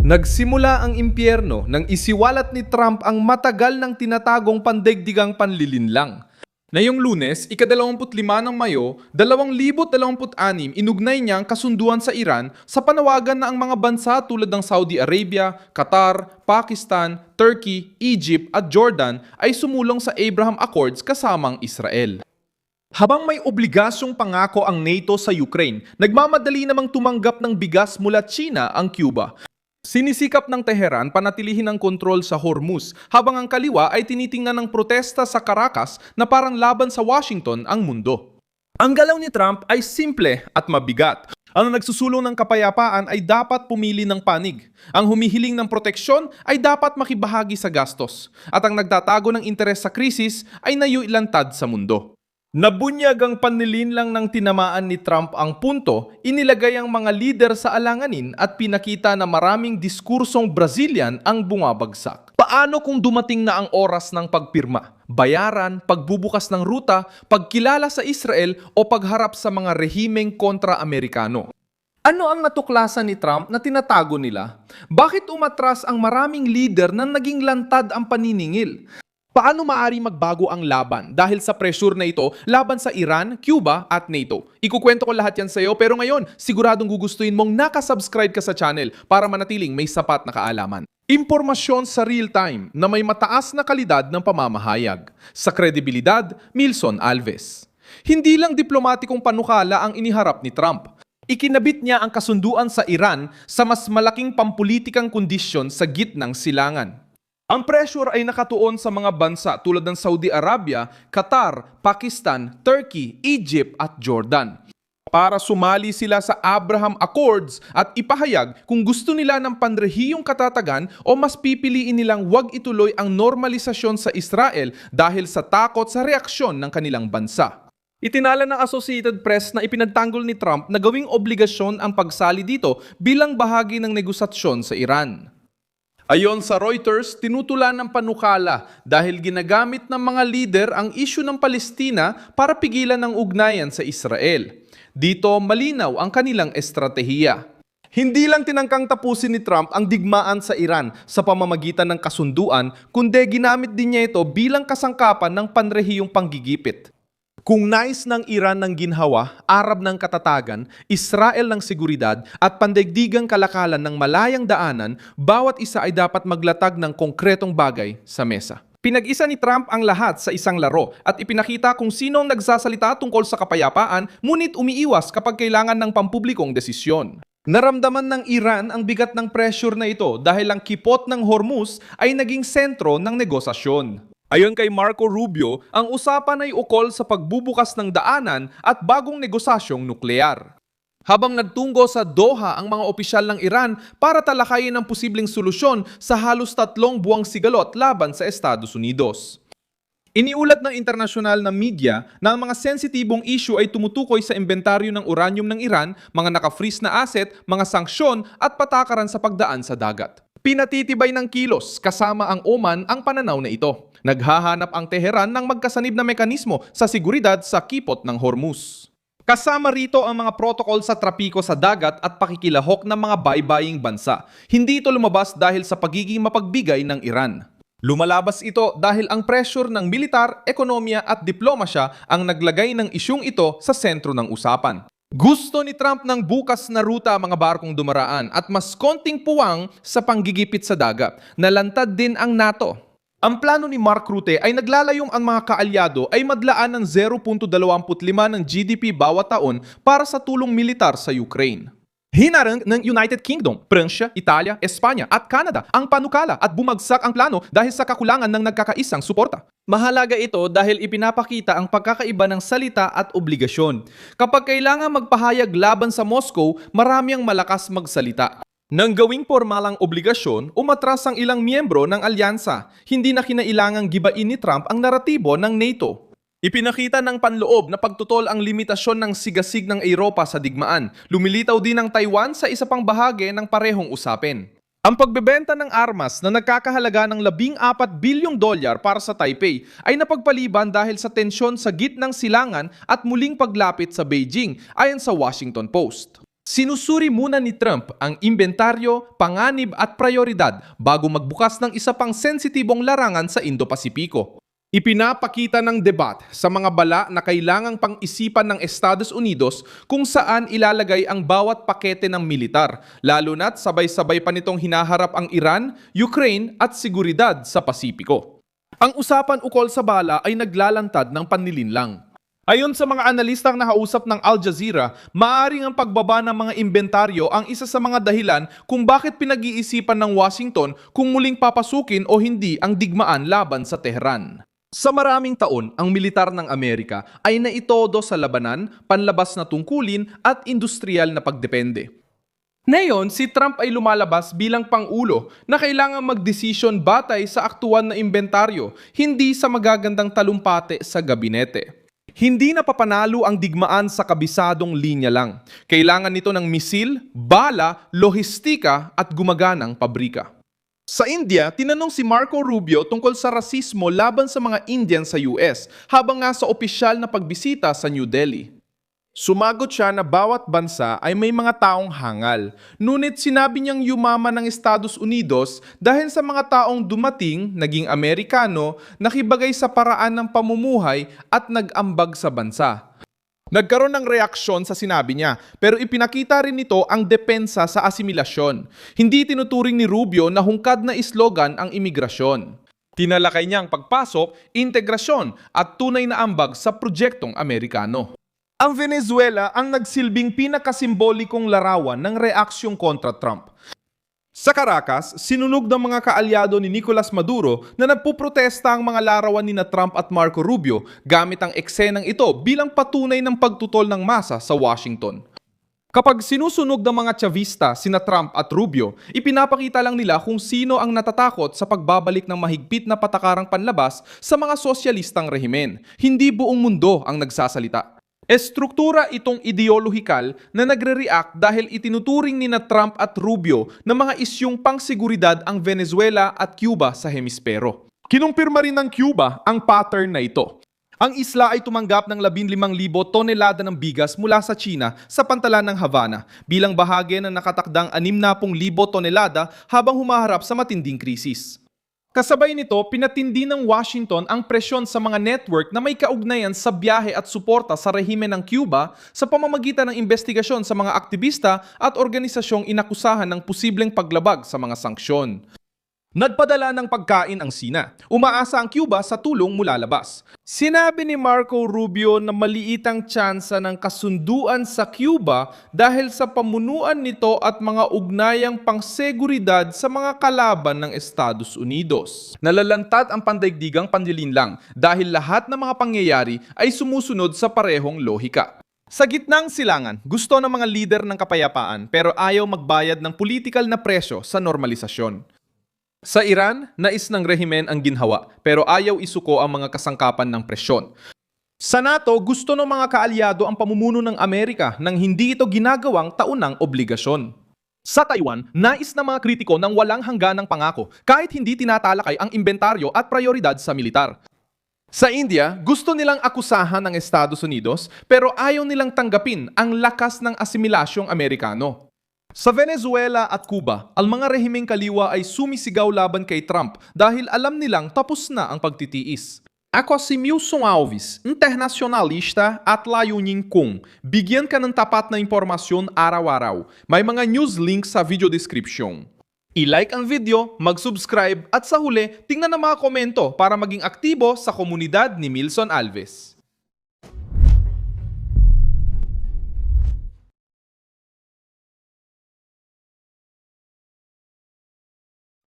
Nagsimula ang impyerno nang isiwalat ni Trump ang matagal ng tinatagong pandaigdigang panlilinlang. Ngayong Lunes, ika-25 ng Mayo, 2026, inugnay niya ang kasunduan sa Iran sa panawagan na ang mga bansa tulad ng Saudi Arabia, Qatar, Pakistan, Turkey, Egypt at Jordan ay sumulong sa Abraham Accords kasamang Israel. Habang may obligasyong pangako ang NATO sa Ukraine, nagmamadali namang tumanggap ng bigas mula China ang Cuba. Sinisikap ng Tehran panatilihin ang kontrol sa Hormuz, habang ang kaliwa ay tinitingnan ng protesta sa Caracas na parang laban sa Washington ang mundo. Ang galaw ni Trump ay simple at mabigat. Ang nagsusulong ng kapayapaan ay dapat pumili ng panig. Ang humihiling ng proteksyon ay dapat makibahagi sa gastos. At ang nagtatago ng interes sa krisis ay naiulantad sa mundo. Nabunyag ang panlilinlang ng tinamaan ni Trump ang punto, inilagay ang mga lider sa alanganin at pinakita na maraming diskursong Brazilian ang bumabagsak. Paano kung dumating na ang oras ng pagpirma, bayaran, pagbubukas ng ruta, pagkilala sa Israel o pagharap sa mga rehimeng kontra-Amerikano? Ano ang natuklasan ni Trump na tinatago nila? Bakit umatras ang maraming lider na naging lantad ang paniningil? Paano maaari magbago ang laban dahil sa pressure na ito laban sa Iran, Cuba at NATO? Ikukwento ko lahat yan sa iyo, pero ngayon siguradong gugustuhin mong nakasubscribe ka sa channel para manatiling may sapat na kaalaman. Impormasyon sa real time na may mataas na kalidad ng pamamahayag. Sa kredibilidad, Milson Alves. Hindi lang diplomatikong panukala ang iniharap ni Trump. Ikinabit niya ang kasunduan sa Iran sa mas malaking pampulitikang kondisyon sa gitnang silangan. Ang pressure ay nakatuon sa mga bansa tulad ng Saudi Arabia, Qatar, Pakistan, Turkey, Egypt at Jordan. Para sumali sila sa Abraham Accords at ipahayag kung gusto nila ng panrehiyong katatagan o mas pipiliin nilang wag ituloy ang normalisasyon sa Israel dahil sa takot sa reaksyon ng kanilang bansa. Itinala ng Associated Press na ipinagtanggol ni Trump na gawing obligasyon ang pagsali dito bilang bahagi ng negosasyon sa Iran. Ayon sa Reuters, tinutulan ng panukala dahil ginagamit ng mga lider ang isyu ng Palestina para pigilan ang ugnayan sa Israel. Dito malinaw ang kanilang estratehiya. Hindi lang tinangkang tapusin ni Trump ang digmaan sa Iran sa pamamagitan ng kasunduan, kundi ginamit din niya ito bilang kasangkapan ng panrehiyong panggigipit. Kung nais ng Iran ng ginhawa, Arab ng katatagan, Israel ng seguridad at pandaigdigang kalakalan ng malayang daanan, bawat isa ay dapat maglatag ng konkretong bagay sa mesa. Pinag-isa ni Trump ang lahat sa isang laro at ipinakita kung sino ang nagsasalita tungkol sa kapayapaan ngunit umiiwas kapag kailangan ng pampublikong desisyon. Naramdaman ng Iran ang bigat ng pressure na ito dahil ang kipot ng Hormuz ay naging sentro ng negosasyon. Ayon kay Marco Rubio, ang usapan ay ukol sa pagbubukas ng daanan at bagong negosasyong nuklear. Habang nagtungo sa Doha ang mga opisyal ng Iran para talakayin ang posibleng solusyon sa halos 3 buwang sigalot laban sa Estados Unidos. Iniulat ng internasyonal na media na ang mga sensitibong issue ay tumutukoy sa inventaryo ng uranium ng Iran, mga naka-freeze na asset, mga sanksyon at patakaran sa pagdaan sa dagat. Pinatitibay ng kilos kasama ang Oman ang pananaw na ito. Naghahanap ang Tehran ng magkasanib na mekanismo sa seguridad sa kipot ng Hormuz. Kasama rito ang mga protocol sa trapiko sa dagat at pakikilahok ng mga baybaying bansa. Hindi ito lumabas dahil sa pagiging mapagbigay ng Iran. Lumalabas ito dahil ang pressure ng militar, ekonomiya at diplomasya ang naglagay ng isyung ito sa sentro ng usapan. Gusto ni Trump ng bukas na ruta mga barkong dumaraan at mas konting puwang sa panggigipit sa dagat. Nalantad din ang NATO. Ang plano ni Mark Rutte ay naglalayong ang mga kaalyado ay madlaan ng 0.25 ng GDP bawat taon para sa tulong militar sa Ukraine. Hinarang ng United Kingdom, Pransya, Italia, Espanya at Canada ang panukala at bumagsak ang plano dahil sa kakulangan ng nagkakaisang suporta. Mahalaga ito dahil ipinapakita ang pagkakaiba ng salita at obligasyon. Kapag kailangan magpahayag laban sa Moscow, marami ang malakas magsalita. Nang gawing formalang obligasyon, umatras ang ilang miyembro ng alyansa. Hindi na kinailangang gibain ni Trump ang naratibo ng NATO. Ipinakita ng panloob na pagtutol ang limitasyon ng sigasig ng Europa sa digmaan. Lumilitaw din ang Taiwan sa isa pang bahagi ng parehong usapin. Ang pagbebenta ng armas na nagkakahalaga ng $14 bilyong para sa Taipei ay napagpaliban dahil sa tensyon sa gitnang silangan at muling paglapit sa Beijing, ayon sa Washington Post. Sinusuri muna ni Trump ang inventaryo, panganib at prioridad bago magbukas ng isa pang sensitibong larangan sa Indo-Pasipiko. Ipinapakita ng debat sa mga bala na kailangang pang-isipan ng Estados Unidos kung saan ilalagay ang bawat pakete ng militar, lalo na't sabay-sabay pa nitong hinaharap ang Iran, Ukraine at seguridad sa Pasipiko. Ang usapan ukol sa bala ay naglalantad ng panlilinlang. Ayon sa mga analistang nakausap ng Al Jazeera, maaaring ang pagbaba ng mga inventaryo ang isa sa mga dahilan kung bakit pinag-iisipan ng Washington kung muling papasukin o hindi ang digmaan laban sa Tehran. Sa maraming taon, ang militar ng Amerika ay naitodo sa labanan, panlabas na tungkulin at industrial na pagdepende. Ngayon, si Trump ay lumalabas bilang pangulo na kailangan magdesisyon batay sa aktual na inventaryo, hindi sa magagandang talumpate sa gabinete. Hindi napapanalo ang digmaan sa kabisadong linya lang. Kailangan nito ng misil, bala, lohistika at gumaganang pabrika. Sa India, tinanong si Marco Rubio tungkol sa rasismo laban sa mga Indian sa US habang nga sa opisyal na pagbisita sa New Delhi. Sumagot siya na bawat bansa ay may mga taong hangal. Ngunit sinabi niyang yumaman ng Estados Unidos dahil sa mga taong dumating, naging Amerikano, nakibagay sa paraan ng pamumuhay at nag-ambag sa bansa. Nagkaroon ng reaksyon sa sinabi niya, pero ipinakita rin nito ang depensa sa asimilasyon. Hindi tinuturing ni Rubio na hungkad na islogan ang imigrasyon. Tinalakay niya ang pagpasok, integrasyon at tunay na ambag sa proyektong Amerikano. Ang Venezuela ang nagsilbing pinakasimbolikong larawan ng reaksyong kontra Trump. Sa Caracas, sinunog ng mga kaalyado ni Nicolas Maduro na nagpuprotesta ang mga larawan ni Trump at Marco Rubio gamit ang eksenang ito bilang patunay ng pagtutol ng masa sa Washington. Kapag sinusunog ng mga Chavista sina Trump at Rubio, ipinapakita lang nila kung sino ang natatakot sa pagbabalik ng mahigpit na patakarang panlabas sa mga sosyalistang rehimen. Hindi buong mundo ang nagsasalita. Estruktura itong ideolohikal na nagre-react dahil itinuturing ni Trump at Rubio na mga isyong pangseguridad ang Venezuela at Cuba sa hemispero. Kinumpirma rin ng Cuba ang pattern na ito. Ang isla ay tumanggap ng 15,000 tonelada ng bigas mula sa China sa pantalan ng Havana bilang bahagi ng nakatakdang 60,000 tonelada habang humaharap sa matinding krisis. Kasabay nito, pinatindi ng Washington ang presyon sa mga network na may kaugnayan sa biyahe at suporta sa rehimen ng Cuba sa pamamagitan ng investigasyon sa mga aktivista at organisasyong inakusahan ng posibleng paglabag sa mga sanksyon. Nagpadala ng pagkain ang Sina. Umaasa ang Cuba sa tulong mula labas. Sinabi ni Marco Rubio na maliit ang tsansa ng kasunduan sa Cuba dahil sa pamunuan nito at mga ugnayang pangseguridad sa mga kalaban ng Estados Unidos. Nalalantad ang pandaigdigang panlilinlang dahil lahat ng mga pangyayari ay sumusunod sa parehong lohika. Sa gitnang silangan, gusto ng mga lider ng kapayapaan pero ayaw magbayad ng politikal na presyo sa normalisasyon. Sa Iran, nais ng rehimen ang ginhawa pero ayaw isuko ang mga kasangkapan ng presyon. Sa NATO, gusto ng mga kaalyado ang pamumuno ng Amerika nang hindi ito ginagawang taunang obligasyon. Sa Taiwan, nais ng mga kritiko ng walang hangganang pangako kahit hindi tinatalakay ang inventaryo at prioridad sa militar. Sa India, gusto nilang akusahan ng Estados Unidos pero ayaw nilang tanggapin ang lakas ng asimilasyong Amerikano. Sa Venezuela at Cuba, ang mga rehimeng kaliwa ay sumisigaw laban kay Trump dahil alam nilang tapos na ang pagtitiis. Ako si Milson Alves, internacionalista at layunin kong bigyan ka ng tapat na impormasyon araw-araw. May mga news link sa video description. I-like ang video, mag-subscribe at sa huli, tingnan ang mga komento para maging aktibo sa komunidad ni Milson Alves.